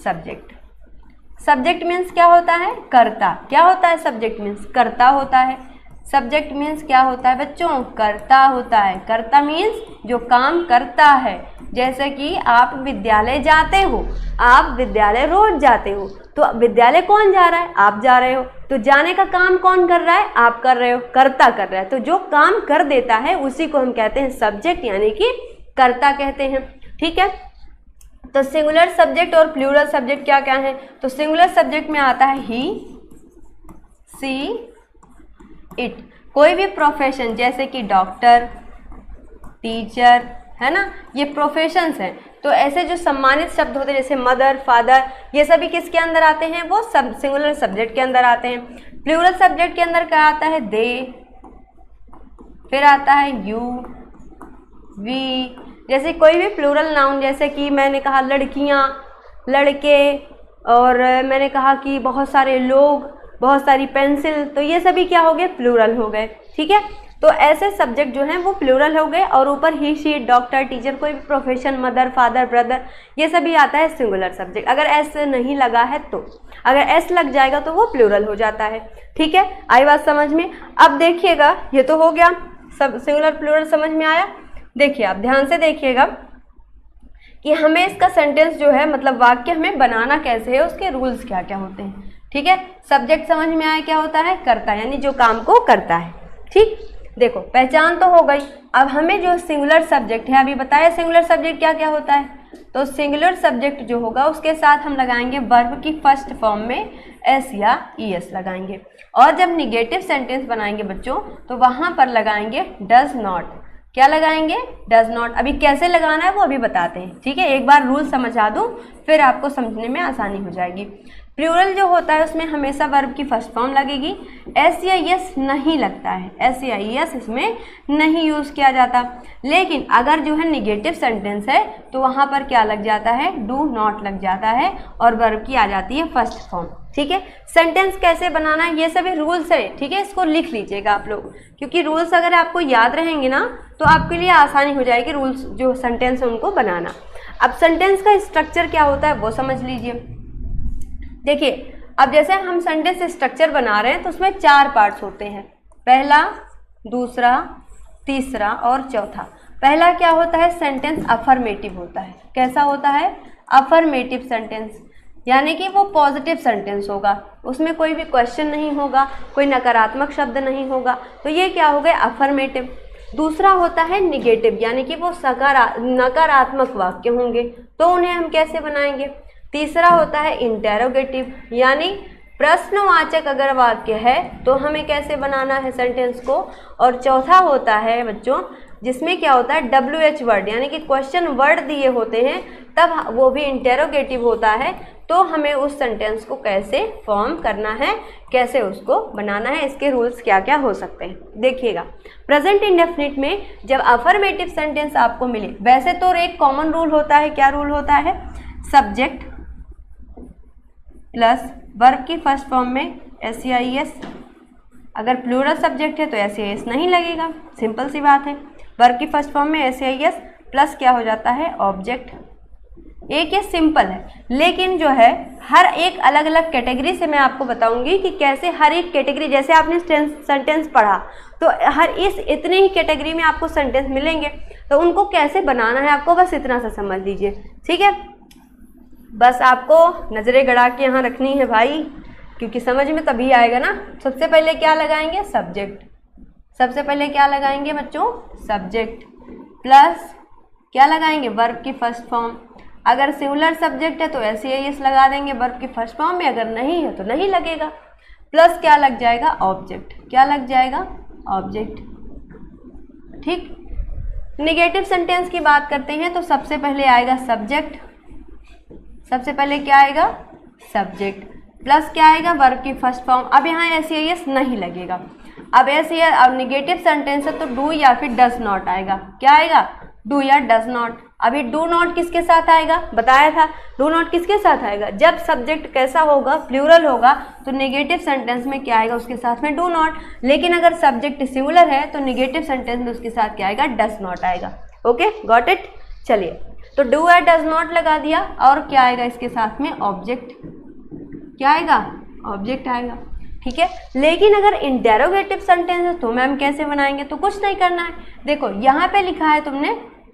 Subject. Subject means क्या होता है? कर्ता। क्या होता है? सब्जेक्ट मीन्स कर्ता होता है। सब्जेक्ट मीन्स क्या होता है बच्चों? कर्ता होता है। कर्ता मीन्स जो काम करता है। जैसे कि आप विद्यालय जाते हो, आप विद्यालय रोज जाते हो, तो विद्यालय कौन जा रहा है? आप जा रहे हो। तो जाने का काम कौन कर रहा है? आप कर रहे हो, कर्ता कर रहा है। तो जो काम कर देता है उसी को हम कहते हैं सब्जेक्ट, यानी कि कर्ता कहते हैं। ठीक है, तो सिंगुलर सब्जेक्ट और प्लूरल सब्जेक्ट क्या क्या है? तो सिंगुलर सब्जेक्ट में आता है ही, सी, इट। कोई भी प्रोफेशन जैसे कि डॉक्टर, टीचर, है ना, ये प्रोफेशंस हैं। तो ऐसे जो सम्मानित शब्द होते हैं जैसे मदर, फादर, ये सभी किसके अंदर आते हैं? वो सब सिंगुलर सब्जेक्ट के अंदर आते हैं। प्लूरल सब्जेक्ट के अंदर क्या आता है? दे, फिर आता है यू, वी। जैसे कोई भी प्लूरल नाउन, जैसे कि मैंने कहा लड़कियां, लड़के, और मैंने कहा कि बहुत सारे लोग, बहुत सारी पेंसिल, तो ये सभी क्या हो गए? प्लूरल हो गए। ठीक है, तो ऐसे सब्जेक्ट जो हैं वो प्लूरल हो गए, और ऊपर ही, शी, डॉक्टर, टीचर, कोई भी प्रोफेशन, मदर, फादर, ब्रदर, ये सभी आता है सिंगुलर सब्जेक्ट। अगर एस नहीं लगा है तो, अगर एस लग जाएगा तो वो प्लूरल हो जाता है। ठीक है, आई बात समझ में? अब देखिएगा, ये तो हो गया सब सिंगुलर प्लूरल, समझ में आया? देखिए, आप ध्यान से देखिएगा कि हमें इसका सेंटेंस जो है, मतलब वाक्य हमें बनाना कैसे है, उसके रूल्स क्या क्या होते हैं। ठीक है, सब्जेक्ट समझ में आया क्या होता है? कर्ता, यानी जो काम को करता है। ठीक, देखो पहचान तो हो गई। अब हमें जो सिंगुलर सब्जेक्ट है, अभी बताया सिंगुलर सब्जेक्ट क्या क्या होता है। तो सिंगुलर सब्जेक्ट जो होगा उसके साथ हम लगाएंगे वर्ब की फर्स्ट फॉर्म में एस या ईएस लगाएंगे, और जब निगेटिव सेंटेंस बनाएंगे बच्चों तो वहां पर लगाएंगे डज नॉट। क्या लगाएंगे? Does not. अभी कैसे लगाना है वो अभी बताते हैं। ठीक है, एक बार रूल समझा दूं, फिर आपको समझने में आसानी हो जाएगी। प्लूरल जो होता है उसमें हमेशा वर्ब की फर्स्ट फॉर्म लगेगी, एस या यस नहीं लगता है, एस या यस इसमें नहीं यूज़ किया जाता। लेकिन अगर जो है निगेटिव सेंटेंस है तो वहाँ पर क्या लग जाता है? डू नॉट लग जाता है, और वर्ब की आ जाती है फर्स्ट फॉर्म। ठीक है, सेंटेंस कैसे बनाना है ये सभी रूल्स है। ठीक है, इसको लिख लीजिएगा आप लोग, क्योंकि रूल्स अगर आपको याद रहेंगे ना तो आपके लिए आसानी हो जाएगी रूल्स जो सेंटेंस है उनको बनाना। अब सेंटेंस का स्ट्रक्चर क्या होता है वो समझ लीजिए। देखिए, अब जैसे हम सेंटेंस स्ट्रक्चर बना रहे हैं तो उसमें 4 पार्ट्स होते हैं, पहला, दूसरा, तीसरा और चौथा। पहला क्या होता है? सेंटेंस अफर्मेटिव होता है। कैसा होता है? अफर्मेटिव सेंटेंस, यानी कि वो पॉजिटिव सेंटेंस होगा, उसमें कोई भी क्वेश्चन नहीं होगा, कोई नकारात्मक शब्द नहीं होगा, तो ये क्या हो गए? अफर्मेटिव। दूसरा होता है निगेटिव, यानी कि वो नकारात्मक वाक्य होंगे, तो उन्हें हम कैसे बनाएंगे? तीसरा होता है इंटेरोगेटिव, यानी प्रश्नवाचक अगर वाक्य है तो हमें कैसे बनाना है सेंटेंस को। और चौथा होता है बच्चों जिसमें क्या होता है? WH वर्ड, यानी कि क्वेश्चन वर्ड दिए होते हैं, तब वो भी इंटेरोगेटिव होता है, तो हमें उस सेंटेंस को कैसे फॉर्म करना है, कैसे उसको बनाना है, इसके रूल्स क्या क्या हो सकते हैं। देखिएगा, प्रेजेंट इंडेफिनिट में जब अफर्मेटिव सेंटेंस आपको मिले, वैसे तो एक कॉमन रूल होता है। क्या रूल होता है? सब्जेक्ट प्लस वर्ब की फर्स्ट फॉर्म में एस या एस। अगर प्लूरल सब्जेक्ट है तो एस या एस नहीं लगेगा, सिंपल सी बात है। वर्ब की फर्स्ट फॉर्म में एस या एस प्लस क्या हो जाता है? ऑब्जेक्ट। एक ये सिंपल है, लेकिन जो है हर एक अलग अलग कैटेगरी से मैं आपको बताऊंगी कि कैसे हर एक कैटेगरी, जैसे आपने सेंटेंस पढ़ा तो हर इतने ही कैटेगरी में आपको सेंटेंस मिलेंगे, तो उनको कैसे बनाना है आपको बस इतना सा समझ लीजिए। ठीक है, बस आपको नज़रें गड़ा के यहाँ रखनी है भाई, क्योंकि समझ में तभी आएगा ना। सबसे पहले क्या लगाएंगे? सब्जेक्ट। सबसे पहले क्या लगाएंगे बच्चों? सब्जेक्ट प्लस क्या लगाएंगे? वर्ब की फर्स्ट फॉर्म। अगर सिंगुलर सब्जेक्ट है तो ऐसे ही एस लगा देंगे वर्ब की फर्स्ट फॉर्म में, अगर नहीं है तो नहीं लगेगा। प्लस क्या लग जाएगा? ऑब्जेक्ट। क्या लग जाएगा? ऑब्जेक्ट। ठीक, निगेटिव सेंटेंस की बात करते हैं तो सबसे पहले आएगा सब्जेक्ट। सबसे पहले क्या आएगा? सब्जेक्ट प्लस क्या आएगा? वर्ब की फर्स्ट फॉर्म। अब यहाँ एस या एस नहीं लगेगा। अब ऐसे अब निगेटिव सेंटेंस है तो डू या फिर डज नॉट आएगा। क्या आएगा? डू या डज नॉट। अभी डू नॉट किसके साथ आएगा? बताया था, डू नॉट किसके साथ आएगा? जब सब्जेक्ट कैसा होगा? प्लूरल होगा, तो नेगेटिव सेंटेंस में क्या आएगा? उसके साथ में डू नॉट। लेकिन अगर सब्जेक्ट सिंगुलर है तो नेगेटिव सेंटेंस में उसके साथ क्या आएगा? डज नॉट आएगा। Okay, got it. चलिए, तो डू या डज नॉट लगा दिया, और क्या आएगा इसके साथ में? ऑब्जेक्ट। क्या आएगा? ऑब्जेक्ट आएगा। ठीक है, लेकिन अगर इंटेरोगेटिव सेंटेंस है तो मैम कैसे बनाएंगे? तो कुछ नहीं करना है, देखो यहाँ पे लिखा है तुमने